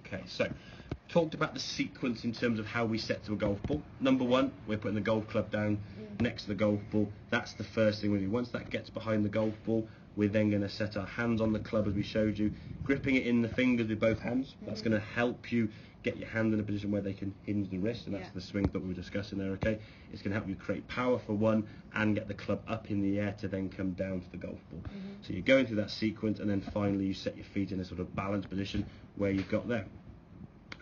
Okay, so talked about the sequence in terms of how we set to a golf ball. Number one, we're putting the golf club down next to the golf ball. That's the first thing we do. Once that gets behind the golf ball, we're then going to set our hands on the club as we showed you, gripping it in the fingers with both hands. That's going to help you get your hand in a position where they can hinge the wrist, and that's the swing that we were discussing there, okay? It's going to help you create power for one and get the club up in the air to then come down to the golf ball. So you're going through that sequence, and then finally you set your feet in a sort of balanced position where you've got there.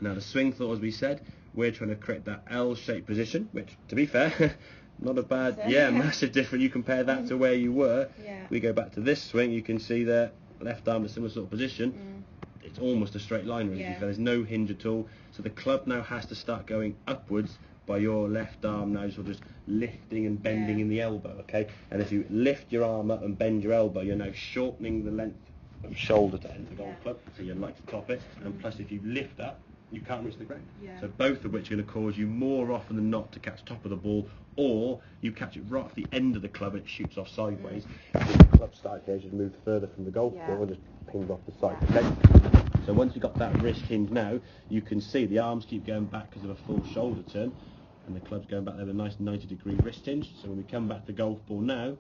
Now the swing thought, as we said, we're trying to create that L-shaped position, which, to be fair, not a bad, massive difference. You compare that to where you were. We go back to this swing, you can see there, left arm in a similar sort of position. It's almost a straight line, really. There's no hinge at all. So the club now has to start going upwards by your left arm now, sort of just lifting and bending in the elbow, okay? And if you lift your arm up and bend your elbow, you're now shortening the length of shoulder to enter the golf club, so you'd like to top it. And plus, if you lift up, you can't reach the ground. So both of which are going to cause you more often than not to catch top of the ball, or you catch it right off the end of the club and it shoots off sideways. The club start here, just move further from the golf ball and just ping off the side. Okay? So once you've got that wrist hinge now, you can see the arms keep going back because of a full shoulder turn, and the club's going back there with a nice 90-degree wrist hinge. So when we come back to the golf ball now,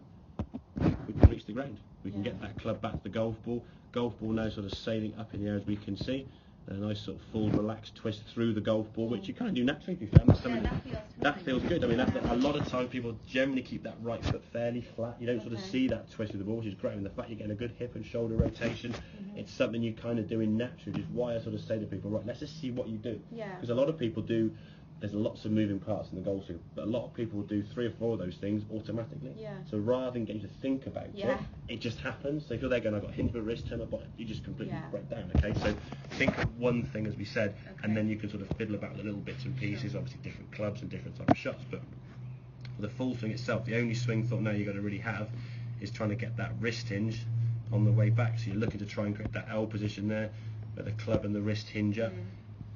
we can reach the ground. We can get that club back to the golf ball. Golf ball now sort of sailing up in the air, as we can see. A nice sort of full relaxed twist through the golf ball, which you kind of do naturally. That feels good. I mean, a lot of times people generally keep that right foot fairly flat. You don't sort of see that twist with the ball, which is great. And the fact you're getting a good hip and shoulder rotation, it's something you kind of doing naturally, which is why I sort of say to people, right, let's just see what you do. Because a lot of people do. There's lots of moving parts in the golf swing, but a lot of people do 3 or 4 of those things automatically. So rather than getting you to think about it, it just happens. So if you're there going, I've got a hinge of a wrist, turn my body, you just completely break down, okay? So think of one thing, as we said, and then you can sort of fiddle about the little bits and pieces, obviously different clubs and different type of shots, but for the full swing itself, the only swing thought now you've got to really have is trying to get that wrist hinge on the way back. So you're looking to try and create that L position there, where the club and the wrist hinge up.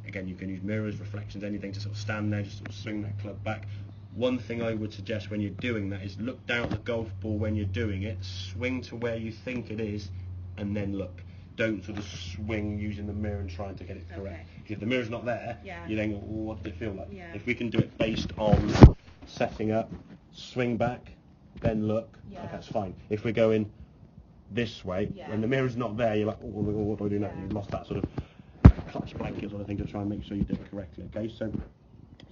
Again, you can use mirrors, reflections, anything to sort of stand there, just sort of swing that club back. One thing I would suggest when you're doing that is look down at the golf ball when you're doing it, swing to where you think it is, and then look. Don't sort of swing using the mirror and trying to get it correct. If the mirror's not there, you then go, oh, what does it feel like? If we can do it based on setting up, swing back, then look, that's fine. If we're going this way, when the mirror's not there, you're like, oh, what do I do now? You've lost that sort of clutch blanket sort of thing to try and make sure you do it correctly, okay? So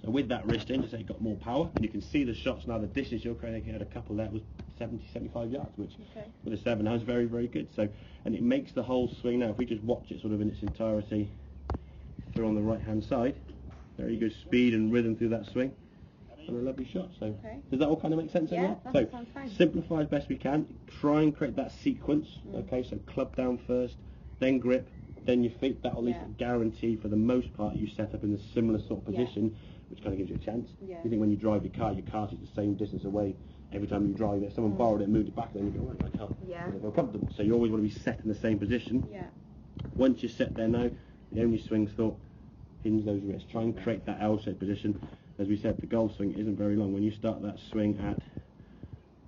with that wrist hinge, you've got more power, and you can see the shots now. The distance you're creating, had a couple there was 70-75 yards, which with a 7 is very, very good. So, and it makes the whole swing now, if we just watch it sort of in its entirety through on the right hand side, very good speed and rhythm through that swing, and a lovely shot. So does that all kind of make sense? So simplify as best we can, try and create that sequence, okay? So club down first, then grip, then your feet. That'll at least guarantee for the most part you set up in a similar sort of position, which kind of gives you a chance. You think when you drive your car's the same distance away every time you drive it. If someone borrowed it and moved it back, then you go, right, I can't feel comfortable. So you always want to be set in the same position. Once you're set there now, the only swing thought, hinge those wrists. Try and create that L-shaped position. As we said, the golf swing isn't very long. When you start that swing at,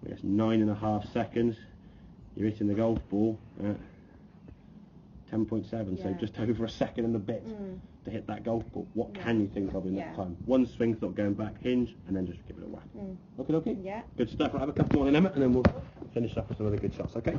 I guess, 9.5 seconds, you're hitting the golf ball at 10.7, so just over a second and a bit to hit that golf ball. What can you think of in that time? One swing thought going back, hinge, and then just give it a whack. Okay? Good stuff. I'll have a couple more in a minute, and then we'll finish up with some other good shots, okay?